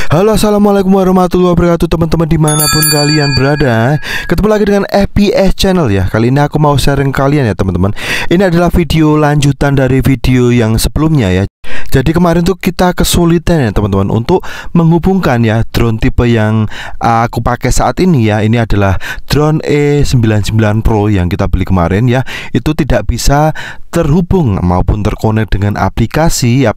Halo, assalamualaikum warahmatullahi wabarakatuh teman-teman dimanapun kalian berada. Ketemu lagi dengan FPS Channel ya. Kali ini aku mau sharing kalian ya teman-teman. Ini adalah video lanjutan dari video yang sebelumnya ya. Jadi kemarin tuh kita kesulitan ya teman-teman untuk menghubungkan ya drone tipe yang aku pakai saat ini ya. Ini adalah drone E99 Pro yang kita beli kemarin ya. Itu tidak bisa terhubung maupun terkonek dengan aplikasi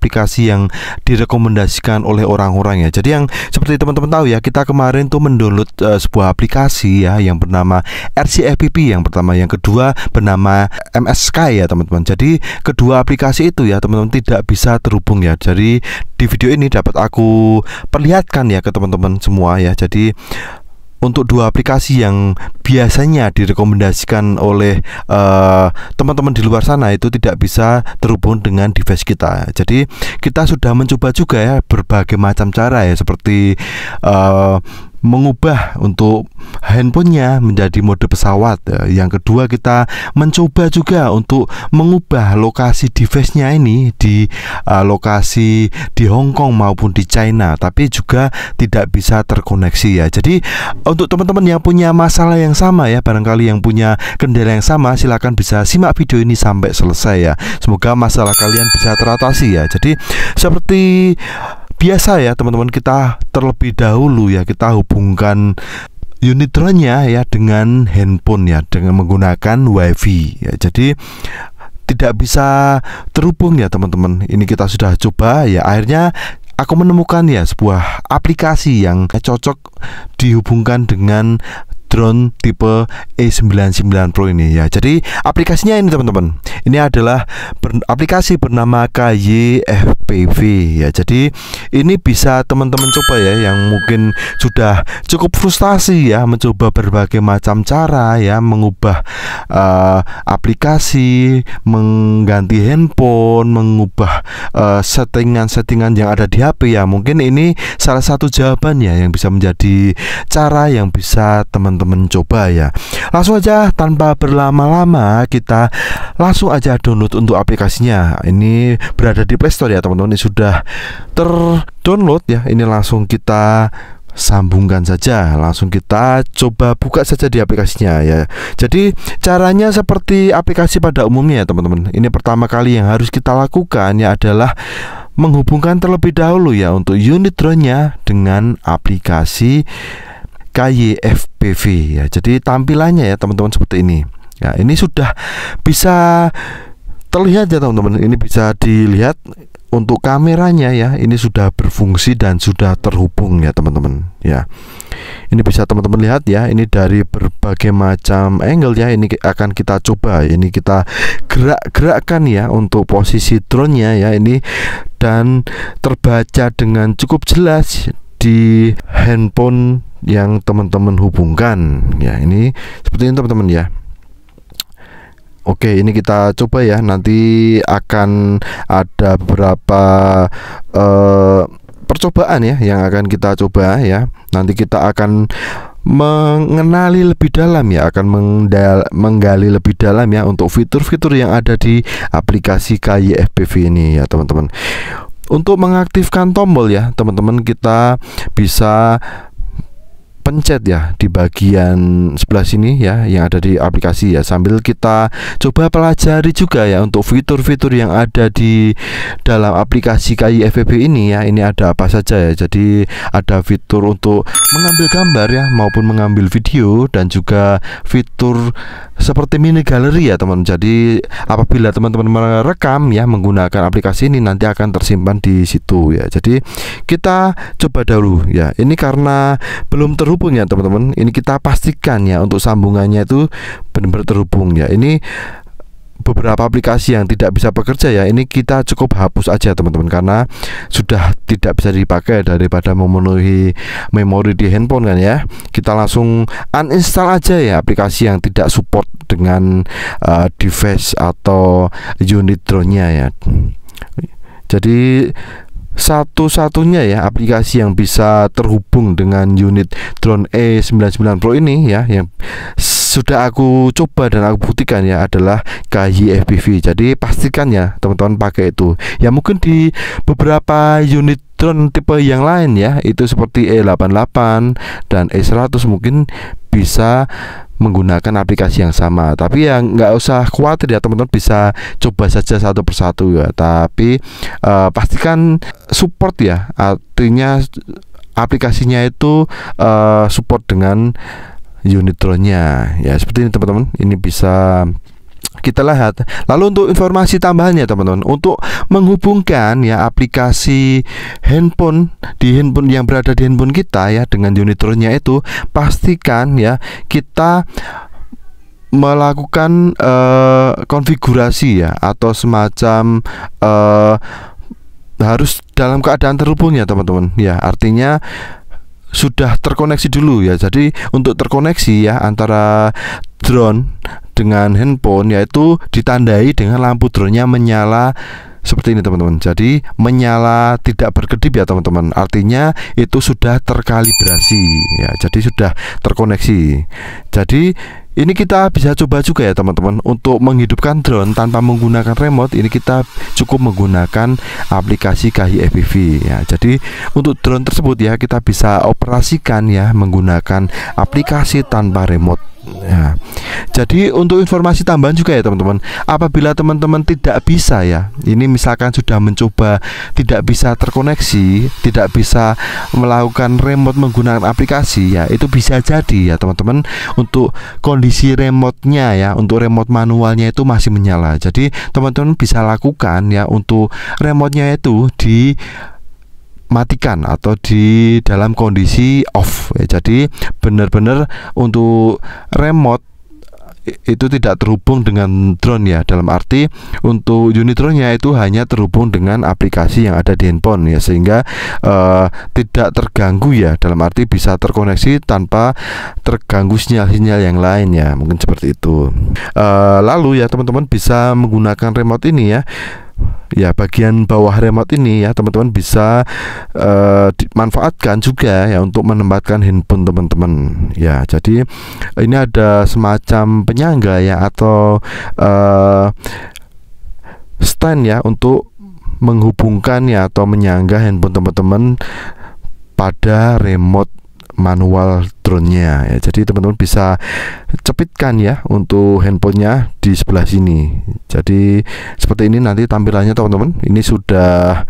yang direkomendasikan oleh orang-orang ya. Jadi yang seperti teman-teman tahu ya, kita kemarin tuh mendownload sebuah aplikasi ya yang bernama RCFPP yang pertama, yang kedua bernama MS Sky ya teman-teman. Jadi kedua aplikasi itu ya teman-teman tidak bisa terhubung ya. Jadi di video ini dapat aku perlihatkan ya ke teman-teman semua ya. Jadi untuk dua aplikasi yang biasanya direkomendasikan oleh teman-teman di luar sana itu tidak bisa terhubung dengan device kita. Jadi kita sudah mencoba juga ya berbagai macam cara ya, seperti mengubah untuk handphonenya menjadi mode pesawat. Yang kedua kita mencoba juga untuk mengubah lokasi device-nya ini di lokasi di Hong Kong maupun di China, tapi juga tidak bisa terkoneksi ya. Jadi untuk teman-teman yang punya masalah yang sama ya, barangkali yang punya kendala yang sama, silahkan bisa simak video ini sampai selesai ya. Semoga masalah kalian bisa teratasi ya. Jadi seperti biasa ya teman-teman, kita terlebih dahulu ya kita hubungkan unit drone-nya ya dengan handphone ya, dengan menggunakan WiFi ya. Jadi tidak bisa terhubung ya teman-teman. Ini kita sudah coba ya, akhirnya aku menemukan ya sebuah aplikasi yang cocok dihubungkan dengan drone tipe E99 Pro ini ya. Jadi aplikasinya ini teman-teman, ini adalah aplikasi bernama KYFPV ya. Jadi ini bisa teman-teman coba ya, yang mungkin sudah cukup frustasi ya mencoba berbagai macam cara ya, mengubah aplikasi, mengganti handphone, mengubah settingan-settingan yang ada di HP ya. Mungkin ini salah satu jawabannya yang bisa menjadi cara yang bisa teman-teman coba ya. Langsung aja tanpa berlama-lama, kita langsung aja download untuk aplikasinya. Ini berada di Play Store ya teman-teman. Ini sudah terdownload ya. Ini langsung kita sambungkan saja, langsung kita coba buka saja di aplikasinya ya. Jadi caranya seperti aplikasi pada umumnya ya teman-teman. Ini pertama kali yang harus kita lakukan ya adalah menghubungkan terlebih dahulu ya untuk unit drone-nya dengan aplikasi KYFPV ya. Jadi tampilannya ya teman-teman seperti ini ya. Ini sudah bisa terlihat ya teman-teman. Ini bisa dilihat untuk kameranya ya, ini sudah berfungsi dan sudah terhubung ya teman-teman ya. Ini bisa teman-teman lihat ya, ini dari berbagai macam angle ya. Ini akan kita coba, ini kita gerak-gerakkan ya untuk posisi drone-nya ya ini, dan terbaca dengan cukup jelas di handphone yang teman-teman hubungkan ya. Ini seperti ini teman-teman ya. Oke, ini kita coba ya. Nanti akan ada beberapa percobaan ya yang akan kita coba ya. Nanti kita akan mengenali lebih dalam ya, akan menggali lebih dalam ya untuk fitur-fitur yang ada di aplikasi KYFPV ini ya teman-teman. Untuk mengaktifkan tombol ya teman-teman, kita bisa pencet ya di bagian sebelah sini ya yang ada di aplikasi ya, sambil kita coba pelajari juga ya untuk fitur-fitur yang ada di dalam aplikasi KYFPV ini ya. Ini ada apa saja ya. Jadi ada fitur untuk mengambil gambar ya maupun mengambil video, dan juga fitur seperti mini galeri ya teman. Jadi apabila teman-teman merekam ya menggunakan aplikasi ini, nanti akan tersimpan di situ ya. Jadi kita coba dahulu ya. Ini karena belum terhubung ya teman-teman, ini kita pastikan ya untuk sambungannya itu benar-benar terhubung ya. Ini beberapa aplikasi yang tidak bisa bekerja ya, ini kita cukup hapus aja teman-teman, karena sudah tidak bisa dipakai daripada memenuhi memori di handphone kan ya. Kita langsung uninstall aja ya aplikasi yang tidak support dengan device atau unit drone-nya ya. Jadi satu-satunya ya aplikasi yang bisa terhubung dengan unit drone E99 Pro ini ya, yang sudah aku coba dan aku buktikan ya, adalah KYFPV. Jadi pastikan ya teman-teman pakai itu. Ya mungkin di beberapa unit drone tipe yang lain ya, itu seperti E88 dan E100 mungkin bisa menggunakan aplikasi yang sama. Tapi ya nggak usah khawatir ya teman-teman, bisa coba saja satu persatu ya. Tapi pastikan support ya, artinya aplikasinya itu support dengan unit drone-nya ya, seperti ini teman-teman. Ini bisa kita lihat. Lalu untuk informasi tambahannya teman-teman, untuk menghubungkan ya aplikasi handphone yang berada di handphone kita ya dengan unit drone-nya itu, pastikan ya kita melakukan konfigurasi ya, atau semacam harus dalam keadaan terhubung ya teman-teman ya, artinya sudah terkoneksi dulu ya. Jadi untuk terkoneksi ya antara drone dengan handphone, yaitu ditandai dengan lampu drone-nya menyala seperti ini teman-teman. Jadi menyala tidak berkedip ya teman-teman, artinya itu sudah terkalibrasi ya, jadi sudah terkoneksi. Jadi ini kita bisa coba juga ya teman-teman, untuk menghidupkan drone tanpa menggunakan remote. Ini kita cukup menggunakan aplikasi KAI FPV ya. Jadi untuk drone tersebut ya, kita bisa operasikan ya menggunakan aplikasi tanpa remote ya. Jadi untuk informasi tambahan juga ya teman-teman, apabila teman-teman tidak bisa ya, ini misalkan sudah mencoba tidak bisa terkoneksi, tidak bisa melakukan remote menggunakan aplikasi ya, itu bisa jadi ya teman-teman, untuk kondisi remote-nya ya, untuk remote manualnya itu masih menyala. Jadi teman-teman bisa lakukan ya, untuk remote-nya itu di matikan atau di dalam kondisi off ya. Jadi benar-benar untuk remote itu tidak terhubung dengan drone ya, dalam arti untuk unit drone-nya itu hanya terhubung dengan aplikasi yang ada di handphone ya, sehingga tidak terganggu ya, dalam arti bisa terkoneksi tanpa terganggu sinyal-sinyal yang lain ya, mungkin seperti itu. Lalu ya teman-teman bisa menggunakan remote ini ya. Ya, bagian bawah remote ini ya teman-teman bisa dimanfaatkan juga ya untuk menempatkan handphone teman-teman ya. Jadi ini ada semacam penyangga ya, atau stand ya, untuk menghubungkan ya atau menyangga handphone teman-teman pada remote manual drone-nya ya. Jadi teman-teman bisa cepitkan ya untuk handphonenya di sebelah sini. Jadi seperti ini nanti tampilannya teman-teman. Ini sudah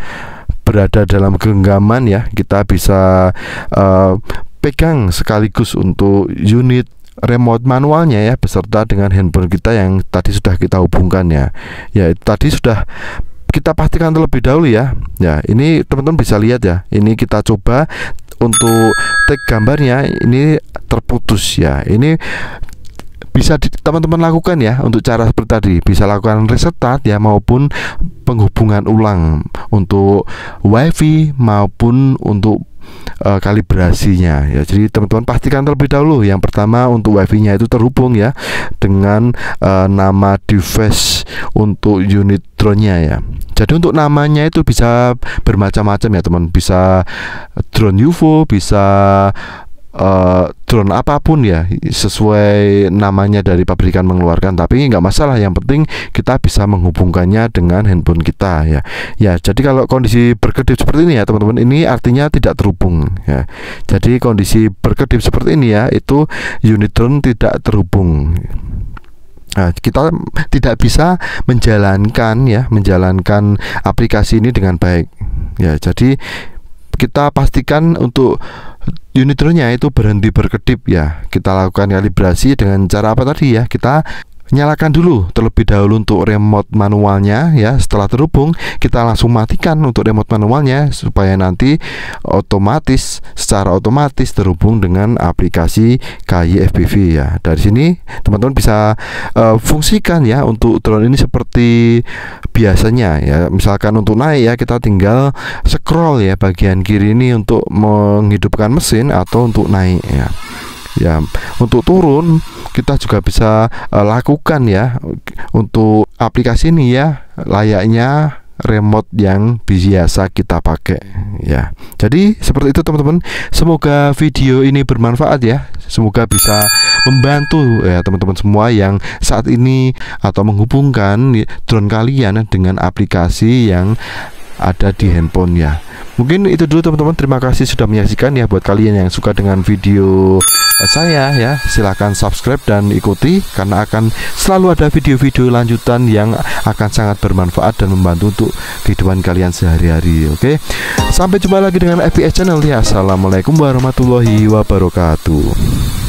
berada dalam genggaman ya. Kita bisa pegang sekaligus untuk unit remote manualnya ya, beserta dengan handphone kita yang tadi sudah kita hubungkan ya. Ya, tadi sudah kita pastikan terlebih dahulu ya. Ya, ini teman-teman bisa lihat ya. Ini kita coba untuk tag gambarnya, ini terputus ya. Ini bisa teman-teman lakukan ya, untuk cara seperti tadi bisa lakukan restart ya, maupun penghubungan ulang untuk WiFi maupun untuk kalibrasinya ya. Jadi teman-teman pastikan terlebih dahulu, yang pertama untuk WiFi-nya itu terhubung ya dengan nama device untuk unit drone-nya ya. Jadi untuk namanya itu bisa bermacam-macam ya teman, bisa drone UFO, bisa drone apapun ya, sesuai namanya dari pabrikan mengeluarkan. Tapi nggak masalah, yang penting kita bisa menghubungkannya dengan handphone kita ya. Ya, jadi kalau kondisi berkedip seperti ini ya teman-teman, ini artinya tidak terhubung ya. Jadi kondisi berkedip seperti ini ya, itu unit drone tidak terhubung. Nah, kita tidak bisa menjalankan aplikasi ini dengan baik ya. Jadi kita pastikan untuk unit drone-nya itu berhenti berkedip ya. Kita lakukan kalibrasi dengan cara apa tadi ya, kita nyalakan dulu terlebih dahulu untuk remote manualnya ya. Setelah terhubung, kita langsung matikan untuk remote manualnya, supaya nanti secara otomatis terhubung dengan aplikasi KAI FPV ya. Dari sini teman-teman bisa fungsikan ya untuk drone ini seperti biasanya ya. Misalkan untuk naik ya, kita tinggal scroll ya bagian kiri ini untuk menghidupkan mesin atau untuk naik ya. Ya, untuk turun kita juga bisa lakukan ya untuk aplikasi ini ya, layaknya remote yang biasa kita pakai ya. Jadi seperti itu teman-teman. Semoga video ini bermanfaat ya. Semoga bisa membantu ya teman-teman semua yang saat ini atau menghubungkan drone kalian dengan aplikasi yang ada di handphonenya. Mungkin itu dulu teman-teman, terima kasih sudah menyaksikan ya. Buat kalian yang suka dengan video saya ya, silahkan subscribe dan ikuti, karena akan selalu ada video-video lanjutan yang akan sangat bermanfaat dan membantu untuk kehidupan kalian sehari-hari. Oke, sampai jumpa lagi dengan FPS Channel ya. Assalamualaikum warahmatullahi wabarakatuh.